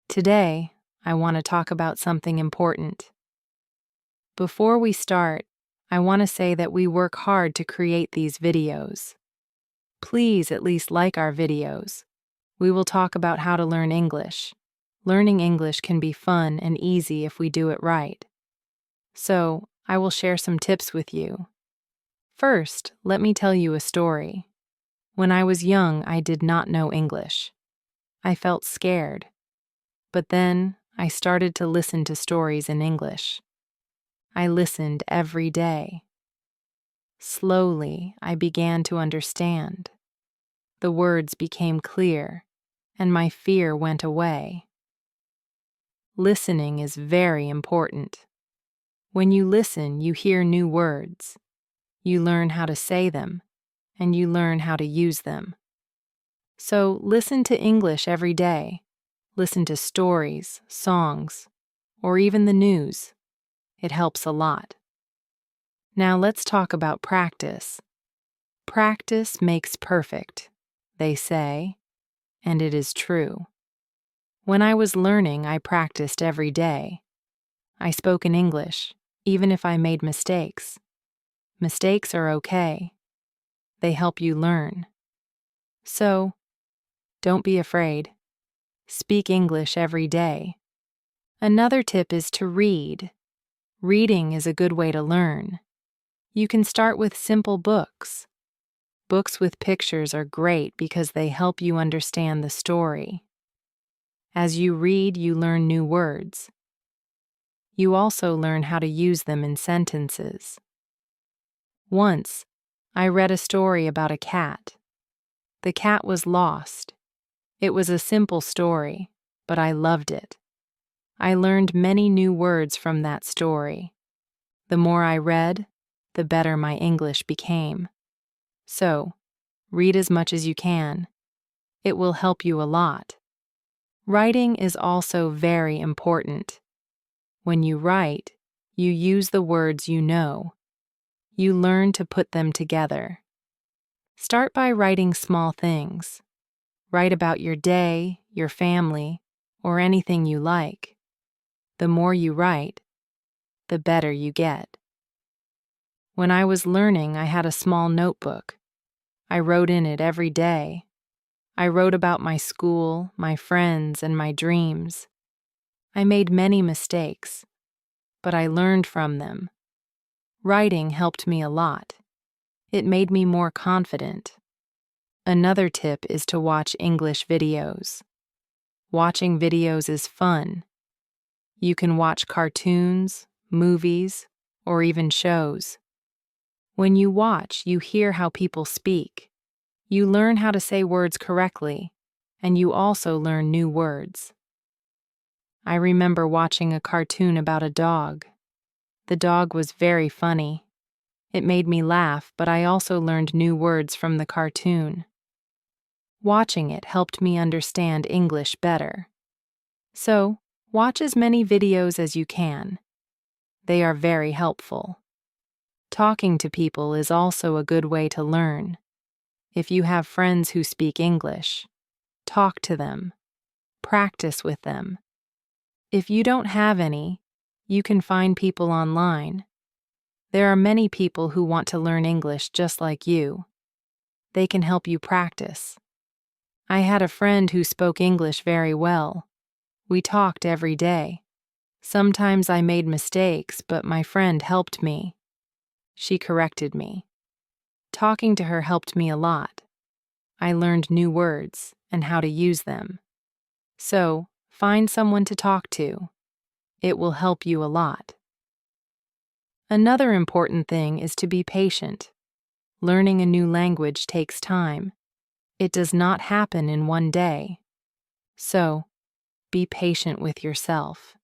Today, I want to talk about something important. Before we start, I want to say that we work hard to create these videos. Please at least like our videos. We will talk about how to learn English. Learning English can be fun and easy if we do it right. So, I will share some tips with you. First, let me tell you a story. When I was young, I did not know English. I felt scared. But then, I started to listen to stories in English. I listened every day. Slowly, I began to understand. The words became clear, and my fear went away. Listening is very important. When you listen, you hear new words. You learn how to say them, and you learn how to use them. So listen to English every day. Listen to stories, songs, or even the news. It helps a lot. Now let's talk about practice. Practice makes perfect, they say, and it is true. When I was learning, I practiced every day. I spoke in English, even if I made mistakes. Mistakes are okay. They help you learn. So, don't be afraid. Speak English every day. Another tip is to read. Reading is a good way to learn. You can start with simple books. Books with pictures are great because they help you understand the story. As you read, you learn new words. You also learn how to use them in sentences. Once, I read a story about a cat. The cat was lost. It was a simple story, but I loved it. I learned many new words from that story. The more I read, the better my English became. So, read as much as you can. It will help you a lot. Writing is also very important. When you write, you use the words you know. You learn to put them together. Start by writing small things. Write about your day, your family, or anything you like. The more you write, the better you get. When I was learning, I had a small notebook. I wrote in it every day. I wrote about my school, my friends, and my dreams. I made many mistakes, but I learned from them. Writing helped me a lot. It made me more confident. Another tip is to watch English videos. Watching videos is fun. You can watch cartoons, movies, or even shows. When you watch, you hear how people speak. You learn how to say words correctly, and you also learn new words. I remember watching a cartoon about a dog. The dog was very funny. It made me laugh, but I also learned new words from the cartoon. Watching it helped me understand English better. So, watch as many videos as you can. They are very helpful. Talking to people is also a good way to learn. If you have friends who speak English, talk to them. Practice with them. If you don't have any, you can find people online. There are many people who want to learn English just like you. They can help you practice. I had a friend who spoke English very well. We talked every day. Sometimes I made mistakes, but my friend helped me. She corrected me. Talking to her helped me a lot. I learned new words and how to use them. So, find someone to talk to. It will help you a lot. Another important thing is to be patient. Learning a new language takes time. It does not happen in one day. So, be patient with yourself.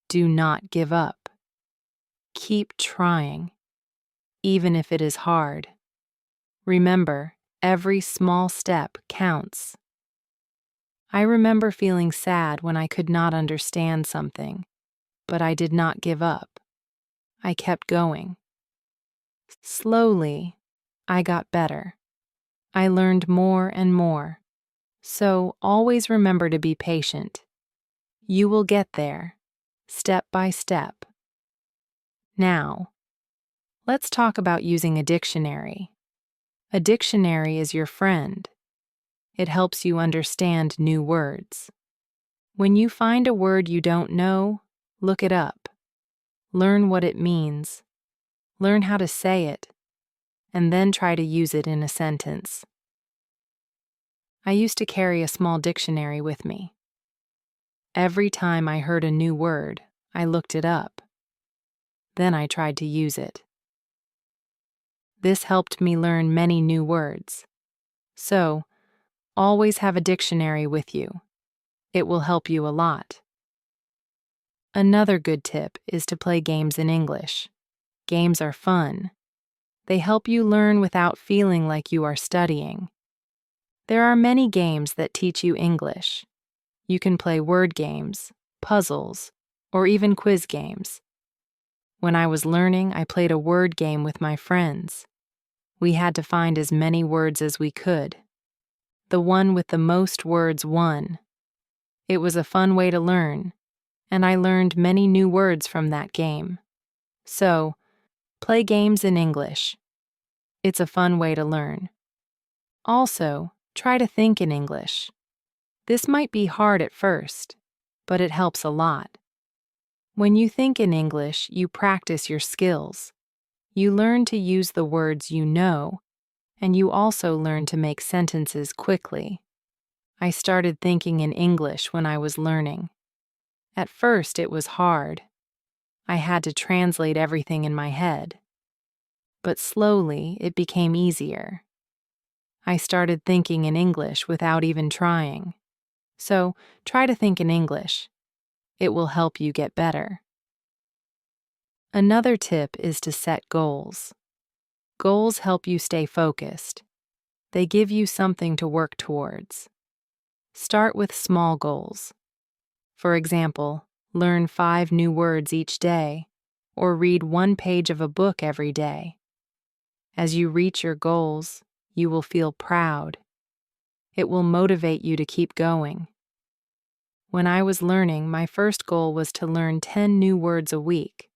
Do not give up. Keep trying, even if it is hard. Remember, every small step counts. I remember feeling sad when I could not understand something, but I did not give up. I kept going. Slowly, I got better. I learned more and more. So always remember to be patient. You will get there, step by step. Now, let's talk about using a dictionary. A dictionary is your friend. It helps you understand new words. When you find a word you don't know, look it up. Learn what it means. Learn how to say it, and then try to use it in a sentence. I used to carry a small dictionary with me. Every time I heard a new word, I looked it up. Then I tried to use it. This helped me learn many new words. So, always have a dictionary with you. It will help you a lot. Another good tip is to play games in English. Games are fun. They help you learn without feeling like you are studying. There are many games that teach you English. You can play word games, puzzles, or even quiz games. When I was learning, I played a word game with my friends. We had to find as many words as we could. The one with the most words won. It was a fun way to learn, and I learned many new words from that game. So, play games in English. It's a fun way to learn. Also, try to think in English. This might be hard at first, but it helps a lot. When you think in English, you practice your skills. You learn to use the words you know, and you also learn to make sentences quickly. I started thinking in English when I was learning. At first, it was hard. I had to translate everything in my head. But slowly, it became easier. I started thinking in English without even trying. So, try to think in English. It will help you get better. Another tip is to set goals. Goals help you stay focused. They give you something to work towards. Start with small goals. For example, learn 5 new words each day, or read 1 page of a book every day. As you reach your goals, you will feel proud. It will motivate you to keep going. When I was learning, my first goal was to learn 10 new words a week.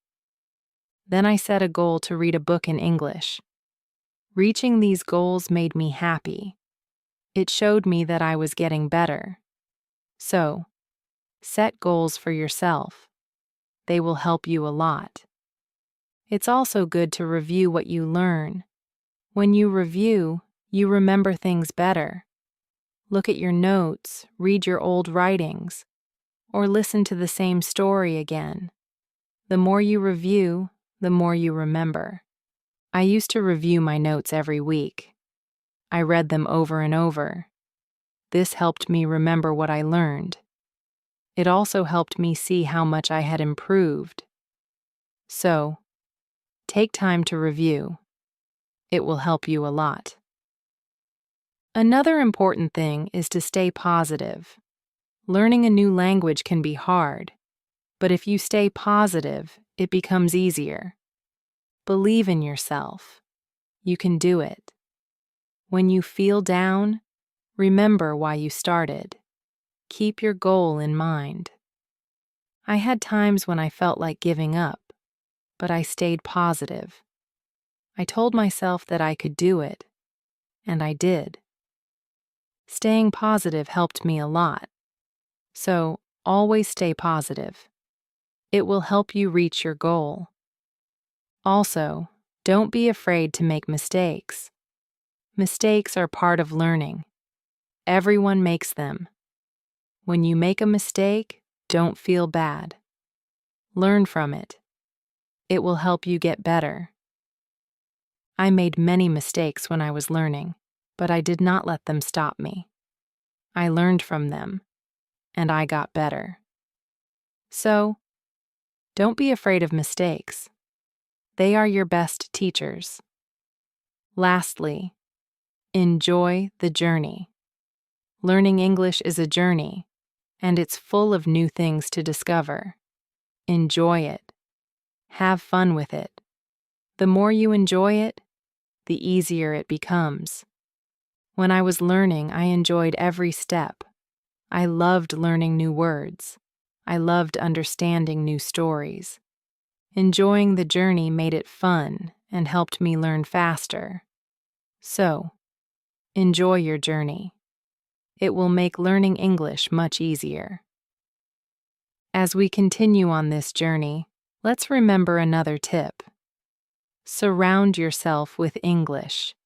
Then I set a goal to read a book in English. Reaching these goals made me happy. It showed me that I was getting better. So, set goals for yourself. They will help you a lot. It's also good to review what you learn. When you review, you remember things better. Look at your notes, read your old writings, or listen to the same story again. The more you review, the more you remember. I used to review my notes every week. I read them over and over. This helped me remember what I learned. It also helped me see how much I had improved. So, take time to review. It will help you a lot. Another important thing is to stay positive. Learning a new language can be hard, but if you stay positive, it becomes easier. Believe in yourself. You can do it. When you feel down, remember why you started. Keep your goal in mind. I had times when I felt like giving up, but I stayed positive. I told myself that I could do it, and I did. Staying positive helped me a lot. So, always stay positive. It will help you reach your goal. Also, don't be afraid to make mistakes. Mistakes are part of learning. Everyone makes them. When you make a mistake, don't feel bad. Learn from it. It will help you get better. I made many mistakes when I was learning, but I did not let them stop me. I learned from them, and I got better. So, don't be afraid of mistakes. They are your best teachers. Lastly, enjoy the journey. Learning English is a journey, and it's full of new things to discover. Enjoy it. Have fun with it. The more you enjoy it, the easier it becomes. When I was learning, I enjoyed every step. I loved learning new words. I loved understanding new stories. Enjoying the journey made it fun and helped me learn faster. So, enjoy your journey. It will make learning English much easier. As we continue on this journey, let's remember another tip. Surround yourself with English.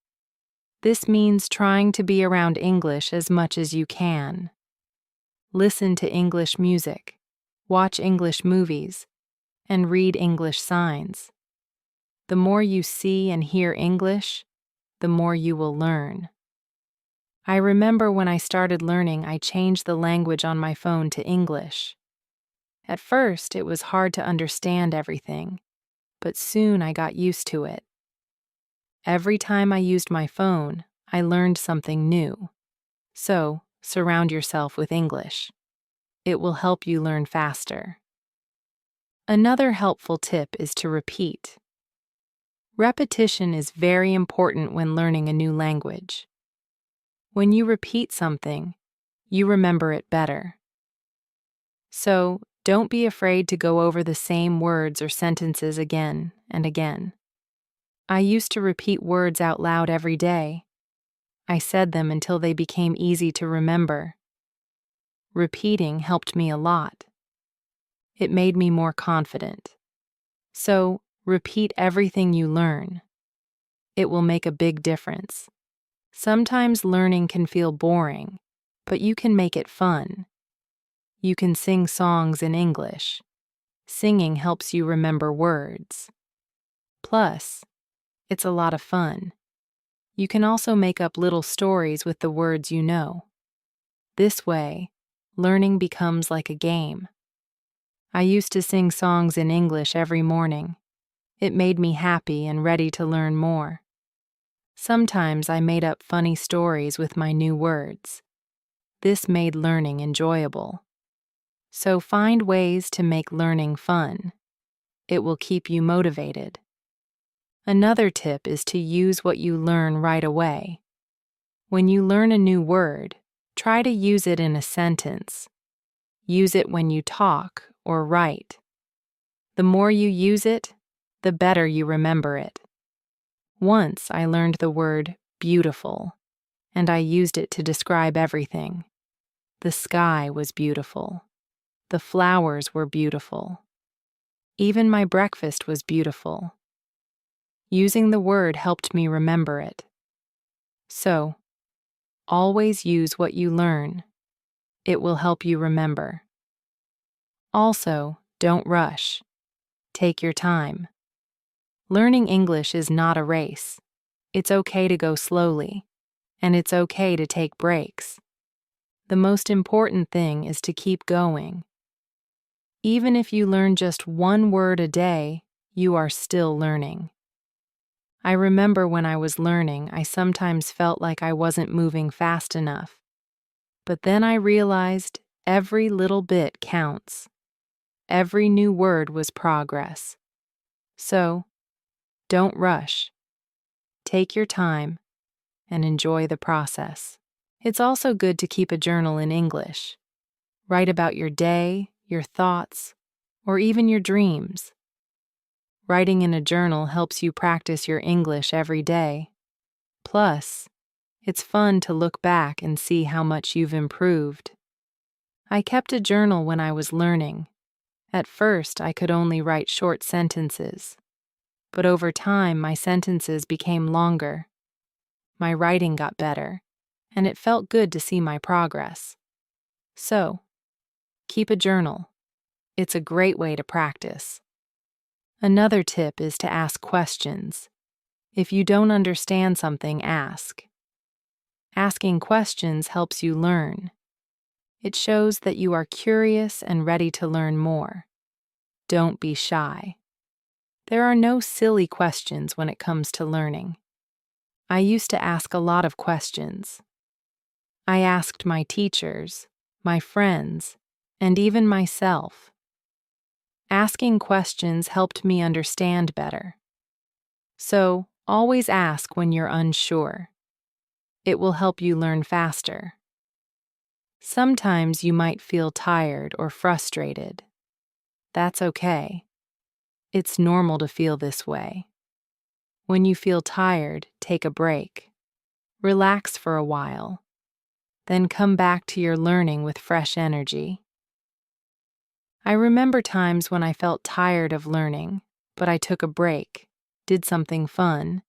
This means trying to be around English as much as you can. Listen to English music, watch English movies, and read English signs. The more you see and hear English, the more you will learn. I remember when I started learning, I changed the language on my phone to English. At first, it was hard to understand everything, but soon I got used to it. Every time I used my phone, I learned something new. So, surround yourself with English. It will help you learn faster. Another helpful tip is to repeat. Repetition is very important when learning a new language. When you repeat something, you remember it better. So, don't be afraid to go over the same words or sentences again and again. I used to repeat words out loud every day. I said them until they became easy to remember. Repeating helped me a lot. It made me more confident. So, repeat everything you learn. It will make a big difference. Sometimes learning can feel boring, but you can make it fun. You can sing songs in English. Singing helps you remember words. Plus, it's a lot of fun. You can also make up little stories with the words you know. This way, learning becomes like a game. I used to sing songs in English every morning. It made me happy and ready to learn more. Sometimes I made up funny stories with my new words. This made learning enjoyable. So find ways to make learning fun. It will keep you motivated. Another tip is to use what you learn right away. When you learn a new word, try to use it in a sentence. Use it when you talk or write. The more you use it, the better you remember it. Once I learned the word beautiful, and I used it to describe everything. The sky was beautiful. The flowers were beautiful. Even my breakfast was beautiful. Using the word helped me remember it. So, always use what you learn. It will help you remember. Also, don't rush. Take your time. Learning English is not a race. It's okay to go slowly, and it's okay to take breaks. The most important thing is to keep going. Even if you learn just one word a day, you are still learning. I remember when I was learning, I sometimes felt like I wasn't moving fast enough. But then I realized every little bit counts. Every new word was progress. So, don't rush. Take your time and enjoy the process. It's also good to keep a journal in English. Write about your day, your thoughts, or even your dreams. Writing in a journal helps you practice your English every day. Plus, it's fun to look back and see how much you've improved. I kept a journal when I was learning. At first, I could only write short sentences. But over time, my sentences became longer. My writing got better, and it felt good to see my progress. So, keep a journal. It's a great way to practice. Another tip is to ask questions. If you don't understand something, ask. Asking questions helps you learn. It shows that you are curious and ready to learn more. Don't be shy. There are no silly questions when it comes to learning. I used to ask a lot of questions. I asked my teachers, my friends, and even myself. Asking questions helped me understand better. So, always ask when you're unsure. It will help you learn faster. Sometimes you might feel tired or frustrated. That's okay. It's normal to feel this way. When you feel tired, take a break. Relax for a while. Then come back to your learning with fresh energy. I remember times when I felt tired of learning, but I took a break, did something fun,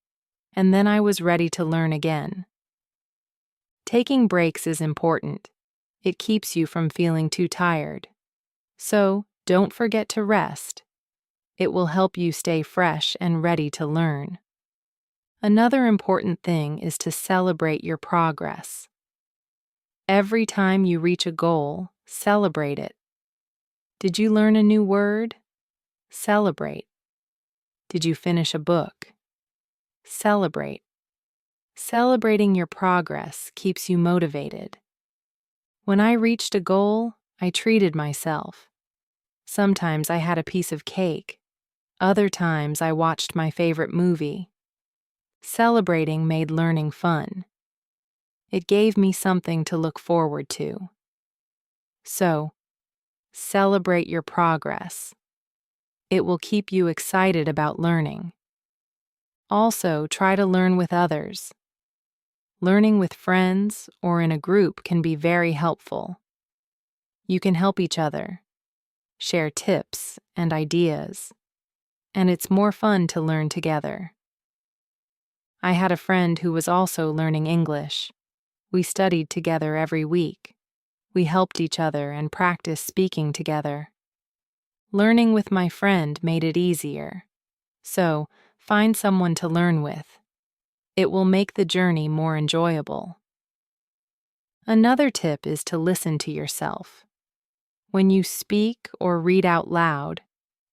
and then I was ready to learn again. Taking breaks is important. It keeps you from feeling too tired. So, don't forget to rest. It will help you stay fresh and ready to learn. Another important thing is to celebrate your progress. Every time you reach a goal, celebrate it. Did you learn a new word? Celebrate. Did you finish a book? Celebrate. Celebrating your progress keeps you motivated. When I reached a goal, I treated myself. Sometimes I had a piece of cake. Other times I watched my favorite movie. Celebrating made learning fun. It gave me something to look forward to. So, celebrate your progress. It will keep you excited about learning. Also, try to learn with others. Learning with friends or in a group can be very helpful. You can help each other, share tips and ideas, and it's more fun to learn together. I had a friend who was also learning English. We studied together every week. We helped each other and practiced speaking together. Learning with my friend made it easier. So, find someone to learn with. It will make the journey more enjoyable. Another tip is to listen to yourself. When you speak or read out loud,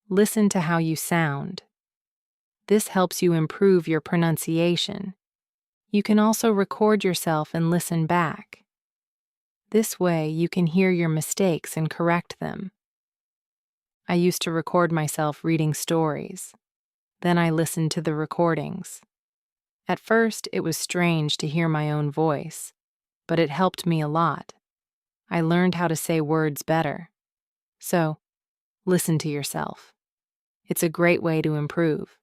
listen to how you sound. This helps you improve your pronunciation. You can also record yourself and listen back. This way, you can hear your mistakes and correct them. I used to record myself reading stories. Then I listened to the recordings. At first, it was strange to hear my own voice, but it helped me a lot. I learned how to say words better. So, listen to yourself. It's a great way to improve.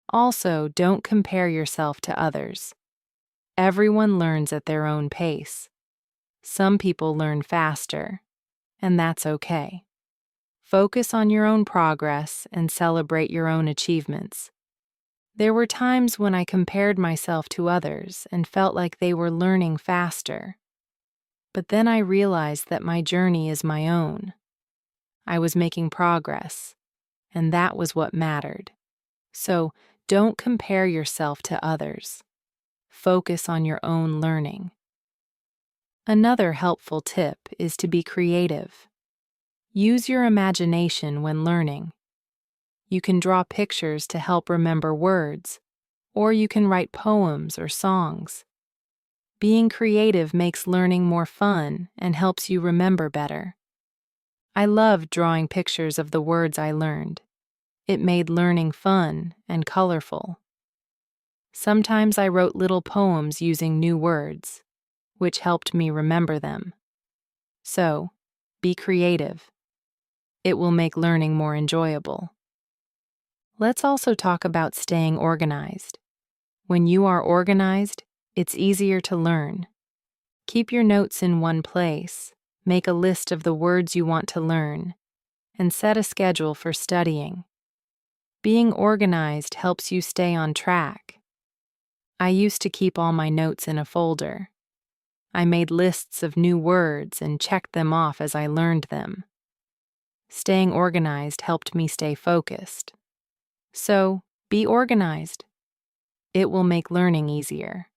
Also, don't compare yourself to others. Everyone learns at their own pace. Some people learn faster, and that's okay. Focus on your own progress and celebrate your own achievements. There were times when I compared myself to others and felt like they were learning faster. But then I realized that my journey is my own. I was making progress, and that was what mattered. So, don't compare yourself to others. Focus on your own learning. Another helpful tip is to be creative. Use your imagination when learning. You can draw pictures to help remember words, or you can write poems or songs. Being creative makes learning more fun and helps you remember better. I loved drawing pictures of the words I learned. It made learning fun and colorful. Sometimes I wrote little poems using new words, which helped me remember them. So, be creative. It will make learning more enjoyable. Let's also talk about staying organized. When you are organized, it's easier to learn. Keep your notes in one place, make a list of the words you want to learn, and set a schedule for studying. Being organized helps you stay on track. I used to keep all my notes in a folder. I made lists of new words and checked them off as I learned them. Staying organized helped me stay focused. So, be organized. It will make learning easier.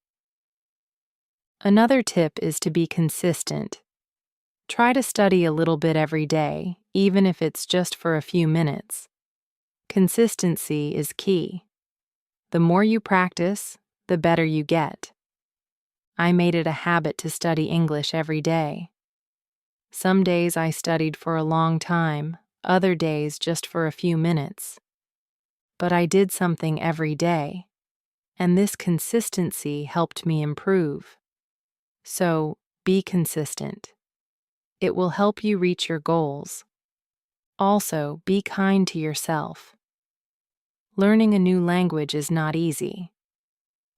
Another tip is to be consistent. Try to study a little bit every day, even if it's just for a few minutes. Consistency is key. The more you practice, the better you get. I made it a habit to study English every day. Some days I studied for a long time, other days just for a few minutes. But I did something every day, and this consistency helped me improve. So, be consistent. It will help you reach your goals. Also, be kind to yourself. Learning a new language is not easy.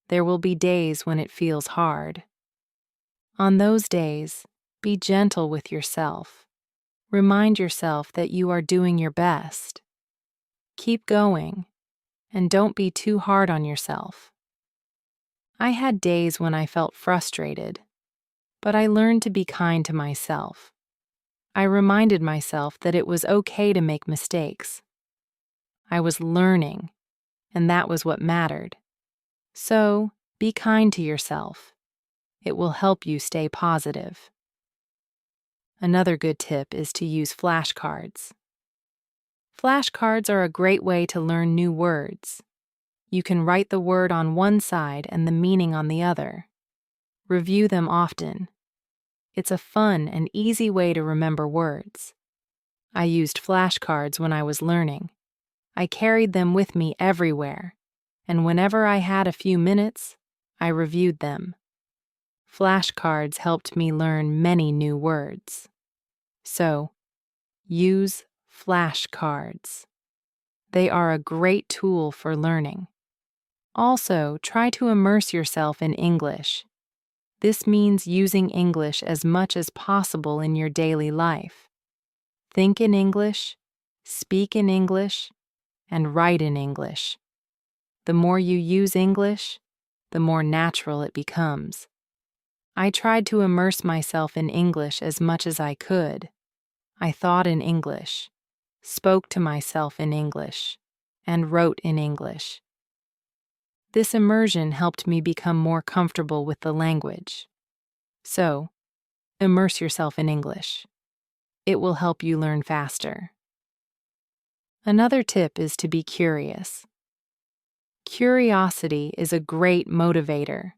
There will be days when it feels hard. On those days, be gentle with yourself. Remind yourself that you are doing your best. Keep going, and don't be too hard on yourself. I had days when I felt frustrated, but I learned to be kind to myself. I reminded myself that it was okay to make mistakes. I was learning, and that was what mattered. So, be kind to yourself. It will help you stay positive. Another good tip is to use flashcards. Flashcards are a great way to learn new words. You can write the word on one side and the meaning on the other. Review them often. It's a fun and easy way to remember words. I used flashcards when I was learning. I carried them with me everywhere, and whenever I had a few minutes, I reviewed them. Flashcards helped me learn many new words. So, use flashcards. They are a great tool for learning. Also, try to immerse yourself in English. This means using English as much as possible in your daily life. Think in English, speak in English, and write in English. The more you use English, the more natural it becomes. I tried to immerse myself in English as much as I could. I thought in English, spoke to myself in English, and wrote in English. This immersion helped me become more comfortable with the language. So, immerse yourself in English. It will help you learn faster. Another tip is to be curious. Curiosity is a great motivator.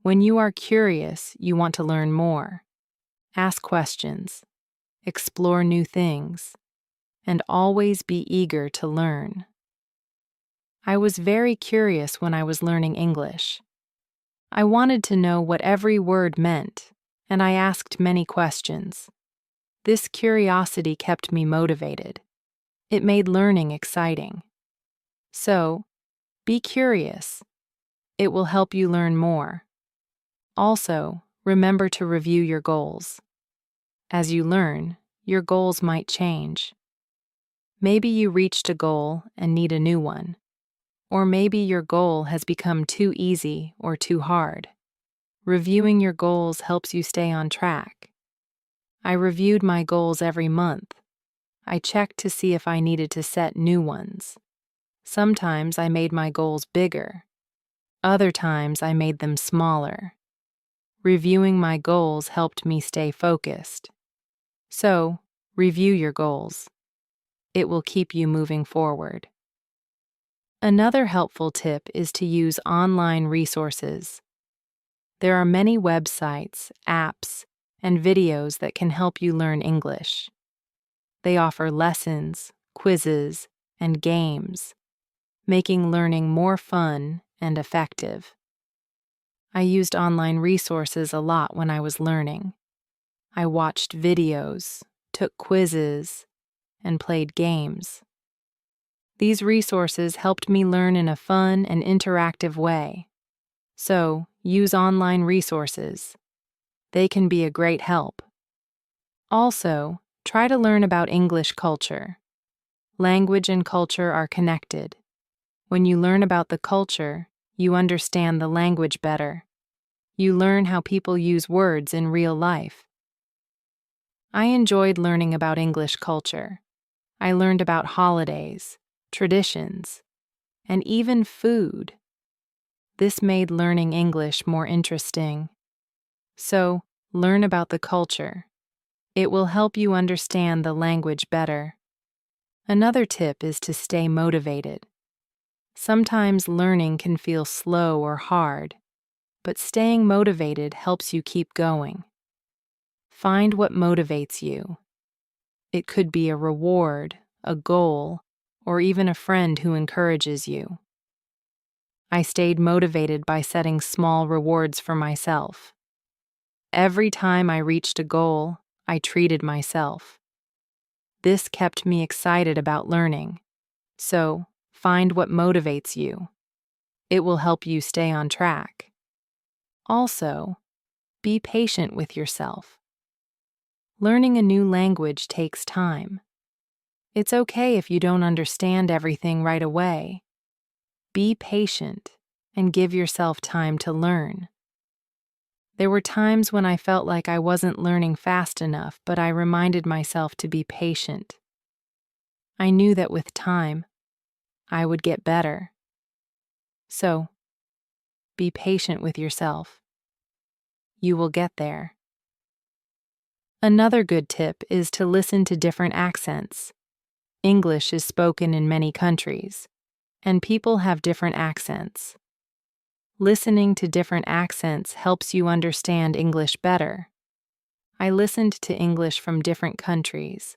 When you are curious, you want to learn more. Ask questions, explore new things, and always be eager to learn. I was very curious when I was learning English. I wanted to know what every word meant, and I asked many questions. This curiosity kept me motivated. It made learning exciting. So, be curious. It will help you learn more. Also, remember to review your goals. As you learn, your goals might change. Maybe you reached a goal and need a new one. Or maybe your goal has become too easy or too hard. Reviewing your goals helps you stay on track. I reviewed my goals every month. I checked to see if I needed to set new ones. Sometimes I made my goals bigger. Other times I made them smaller. Reviewing my goals helped me stay focused. So, review your goals. It will keep you moving forward. Another helpful tip is to use online resources. There are many websites, apps, and videos that can help you learn English. They offer lessons, quizzes, and games, making learning more fun and effective. I used online resources a lot when I was learning. I watched videos, took quizzes, and played games. These resources helped me learn in a fun and interactive way. So, use online resources. They can be a great help. Also, try to learn about English culture. Language and culture are connected. When you learn about the culture, you understand the language better. You learn how people use words in real life. I enjoyed learning about English culture. I learned about holidays, traditions, and even food. This made learning English more interesting. So, learn about the culture. It will help you understand the language better. Another tip is to stay motivated. Sometimes learning can feel slow or hard, but staying motivated helps you keep going. Find what motivates you. It could be a reward, a goal, or even a friend who encourages you. I stayed motivated by setting small rewards for myself. Every time I reached a goal, I treated myself. This kept me excited about learning. So, find what motivates you. It will help you stay on track. Also, be patient with yourself. Learning a new language takes time. It's okay if you don't understand everything right away. Be patient and give yourself time to learn. There were times when I felt like I wasn't learning fast enough, but I reminded myself to be patient. I knew that with time, I would get better. So, be patient with yourself. You will get there. Another good tip is to listen to different accents. English is spoken in many countries, and people have different accents. Listening to different accents helps you understand English better. I listened to English from different countries.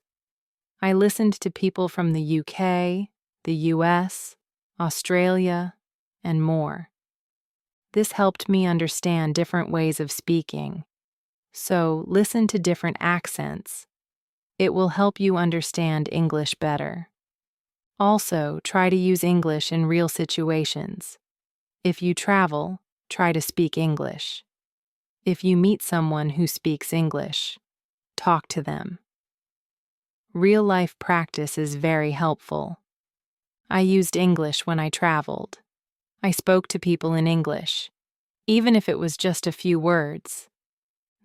I listened to people from the UK, the US, Australia, and more. This helped me understand different ways of speaking. So, listen to different accents. It will help you understand English better. Also, try to use English in real situations. If you travel, try to speak English. If you meet someone who speaks English, talk to them. Real-life practice is very helpful. I used English when I traveled. I spoke to people in English, even if it was just a few words.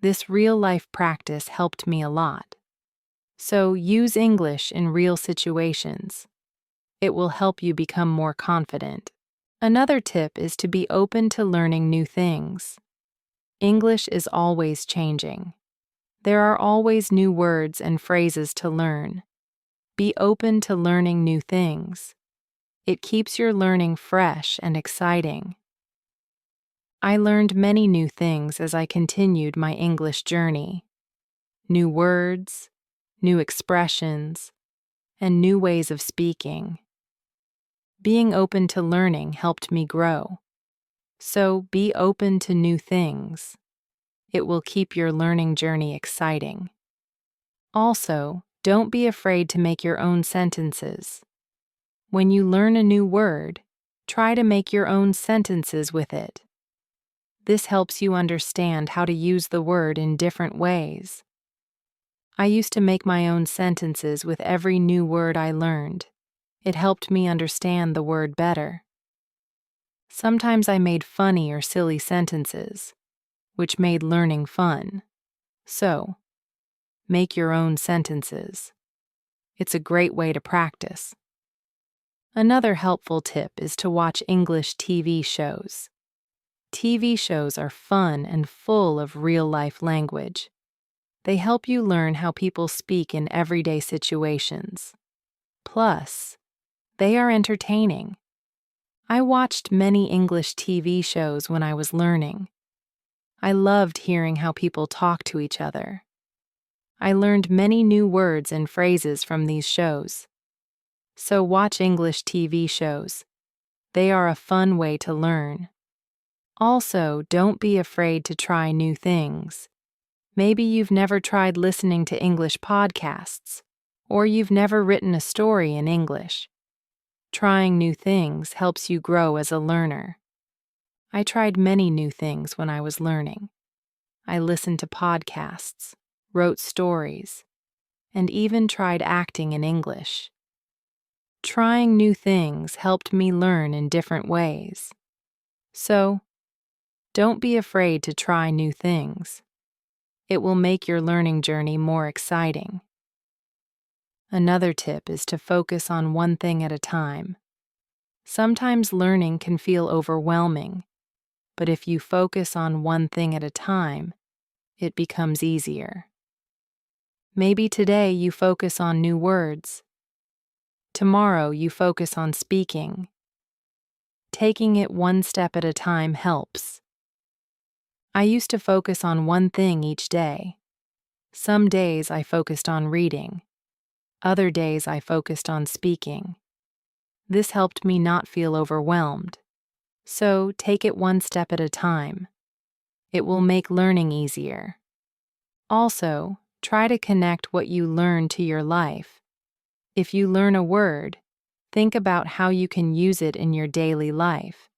This real-life practice helped me a lot. So use English in real situations. It will help you become more confident. Another tip is to be open to learning new things. English is always changing. There are always new words and phrases to learn. Be open to learning new things. It keeps your learning fresh and exciting. I learned many new things as I continued my English journey. New words, new expressions, and new ways of speaking. Being open to learning helped me grow. So be open to new things. It will keep your learning journey exciting. Also, don't be afraid to make your own sentences. When you learn a new word, try to make your own sentences with it. This helps you understand how to use the word in different ways. I used to make my own sentences with every new word I learned. It helped me understand the word better. Sometimes I made funny or silly sentences, which made learning fun. So, make your own sentences. It's a great way to practice. Another helpful tip is to watch English TV shows. TV shows are fun and full of real-life language. They help you learn how people speak in everyday situations. Plus, they are entertaining. I watched many English TV shows when I was learning. I loved hearing how people talk to each other. I learned many new words and phrases from these shows. So watch English TV shows. They are a fun way to learn. Also, don't be afraid to try new things. Maybe you've never tried listening to English podcasts, or you've never written a story in English. Trying new things helps you grow as a learner. I tried many new things when I was learning. I listened to podcasts, wrote stories, and even tried acting in English. Trying new things helped me learn in different ways. So, don't be afraid to try new things. It will make your learning journey more exciting. Another tip is to focus on one thing at a time. Sometimes learning can feel overwhelming, but if you focus on one thing at a time, it becomes easier. Maybe today you focus on new words. Tomorrow you focus on speaking. Taking it one step at a time helps. I used to focus on one thing each day. Some days I focused on reading. Other days I focused on speaking. This helped me not feel overwhelmed. So take it one step at a time. It will make learning easier. Also, try to connect what you learn to your life. If you learn a word, think about how you can use it in your daily life.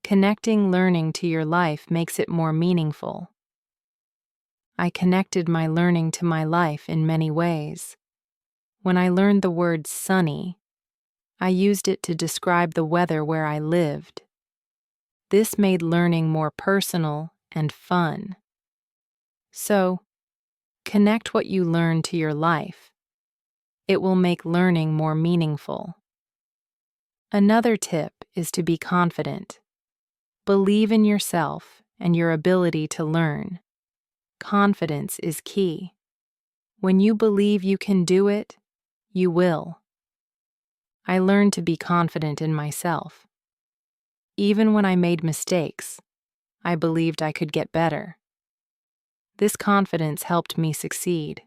Connecting learning to your life makes it more meaningful. I connected my learning to my life in many ways. When I learned the word sunny, I used it to describe the weather where I lived. This made learning more personal and fun. So, connect what you learn to your life. It will make learning more meaningful. Another tip is to be confident. Believe in yourself and your ability to learn. Confidence is key. When you believe you can do it, you will. I learned to be confident in myself. Even when I made mistakes, I believed I could get better. This confidence helped me succeed.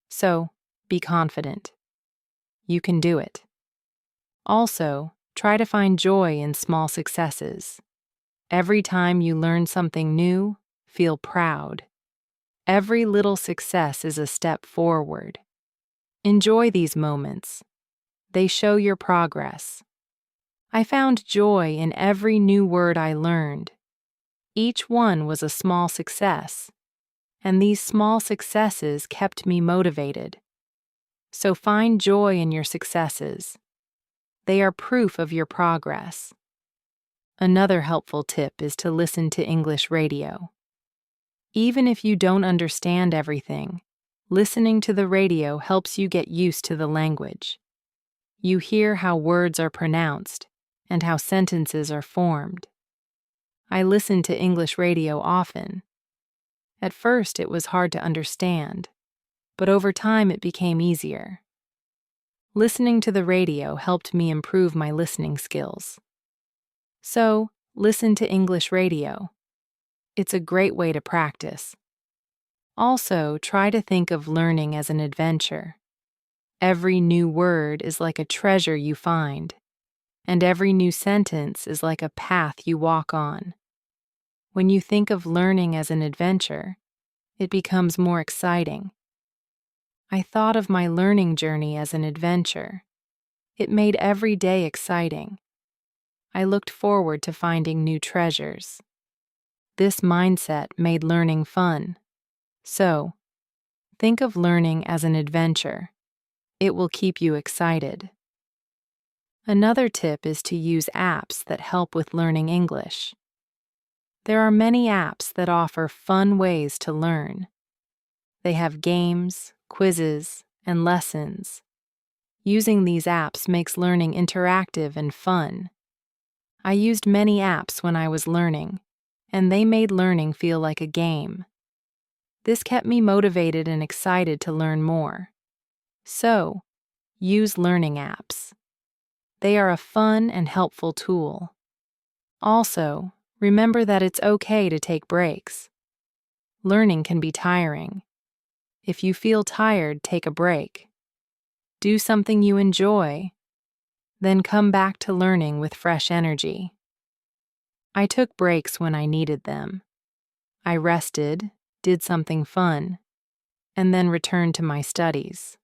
So, be confident. You can do it. Also, try to find joy in small successes. Every time you learn something new, feel proud. Every little success is a step forward. Enjoy these moments. They show your progress. I found joy in every new word I learned. Each one was a small success, and these small successes kept me motivated. So find joy in your successes. They are proof of your progress. Another helpful tip is to listen to English radio. Even if you don't understand everything, listening to the radio helps you get used to the language. You hear how words are pronounced and how sentences are formed. I listen to English radio often. At first, it was hard to understand, but over time it became easier. Listening to the radio helped me improve my listening skills. So, listen to English radio. It's a great way to practice. Also, try to think of learning as an adventure. Every new word is like a treasure you find, and every new sentence is like a path you walk on. When you think of learning as an adventure, it becomes more exciting. I thought of my learning journey as an adventure. It made every day exciting. I looked forward to finding new treasures. This mindset made learning fun. So, think of learning as an adventure. It will keep you excited. Another tip is to use apps that help with learning English. There are many apps that offer fun ways to learn. They have games, quizzes, and lessons. Using these apps makes learning interactive and fun. I used many apps when I was learning, and they made learning feel like a game. This kept me motivated and excited to learn more. So, use learning apps. They are a fun and helpful tool. Also, remember that it's okay to take breaks. Learning can be tiring. If you feel tired, take a break. Do something you enjoy, then come back to learning with fresh energy. I took breaks when I needed them. I rested, did something fun, and then returned to my studies.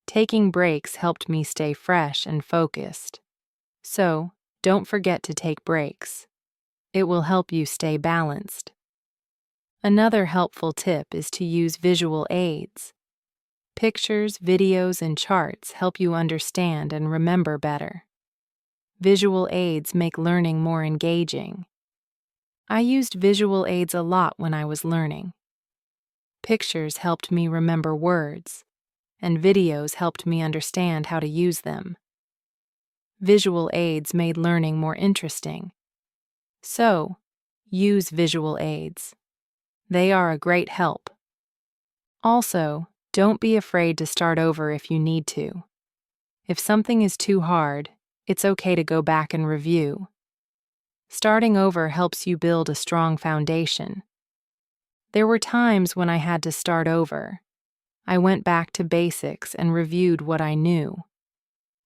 Taking breaks helped me stay fresh and focused. So, don't forget to take breaks. It will help you stay balanced. Another helpful tip is to use visual aids. Pictures, videos, and charts help you understand and remember better. Visual aids make learning more engaging. I used visual aids a lot when I was learning. Pictures helped me remember words, and videos helped me understand how to use them. Visual aids made learning more interesting. So, use visual aids. They are a great help. Also, don't be afraid to start over if you need to. If something is too hard, it's okay to go back and review. Starting over helps you build a strong foundation. There were times when I had to start over. I went back to basics and reviewed what I knew.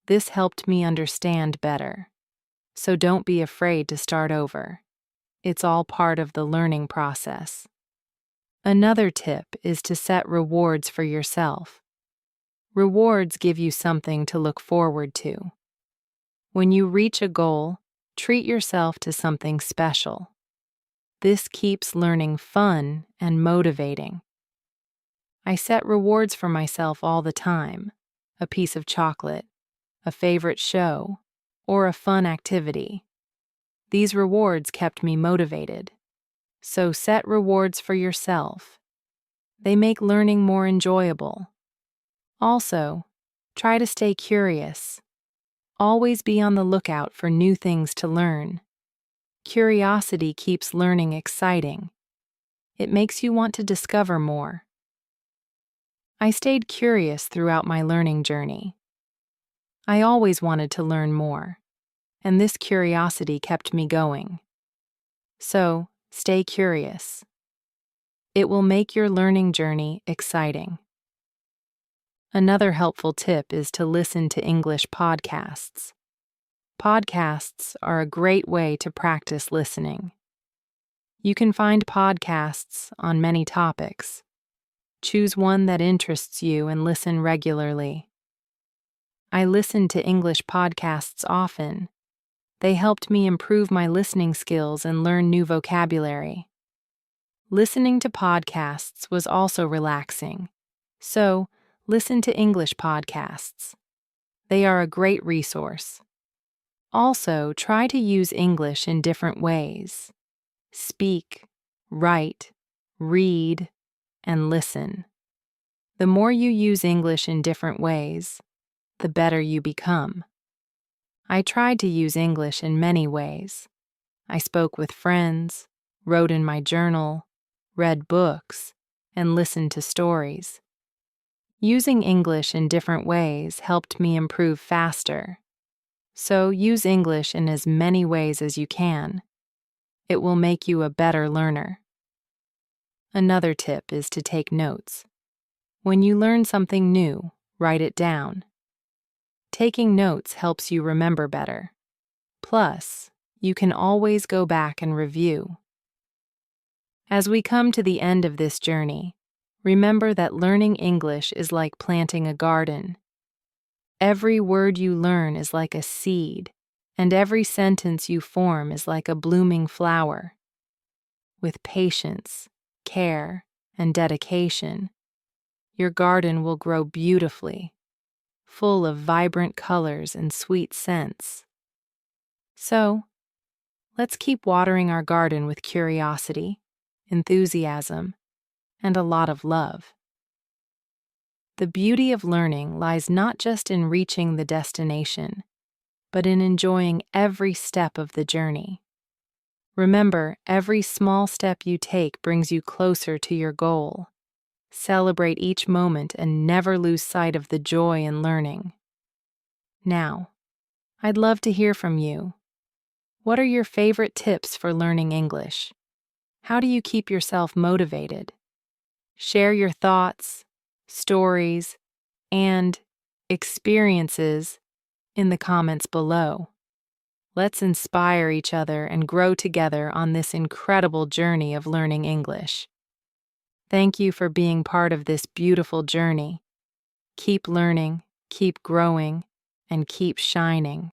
This helped me understand better. So don't be afraid to start over. It's all part of the learning process. Another tip is to set rewards for yourself. Rewards give you something to look forward to. When you reach a goal, treat yourself to something special. This keeps learning fun and motivating. I set rewards for myself all the time: a piece of chocolate, a favorite show, or a fun activity. These rewards kept me motivated. So set rewards for yourself. They make learning more enjoyable. Also, try to stay curious. Always be on the lookout for new things to learn. Curiosity keeps learning exciting. It makes you want to discover more. I stayed curious throughout my learning journey. I always wanted to learn more, and this curiosity kept me going. So, stay curious. It will make your learning journey exciting. Another helpful tip is to listen to English podcasts. Podcasts are a great way to practice listening. You can find podcasts on many topics. Choose one that interests you and listen regularly. I listen to English podcasts often. They helped me improve my listening skills and learn new vocabulary. Listening to podcasts was also relaxing, so listen to English podcasts. They are a great resource. Also, try to use English in different ways. Speak, write, read, and listen. The more you use English in different ways, the better you become. I tried to use English in many ways. I spoke with friends, wrote in my journal, read books, and listened to stories. Using English in different ways helped me improve faster. So use English in as many ways as you can. It will make you a better learner. Another tip is to take notes. When you learn something new, write it down. Taking notes helps you remember better. Plus, you can always go back and review. As we come to the end of this journey, remember that learning English is like planting a garden. Every word you learn is like a seed, and every sentence you form is like a blooming flower. With patience, care, and dedication, your garden will grow beautifully, full of vibrant colors and sweet scents. So, let's keep watering our garden with curiosity, enthusiasm, and a lot of love. The beauty of learning lies not just in reaching the destination, but in enjoying every step of the journey. Remember, every small step you take brings you closer to your goal. Celebrate each moment and never lose sight of the joy in learning. Now, I'd love to hear from you. What are your favorite tips for learning English? How do you keep yourself motivated? Share your thoughts, stories, and experiences in the comments below. Let's inspire each other and grow together on this incredible journey of learning English. Thank you for being part of this beautiful journey. Keep learning, keep growing, and keep shining.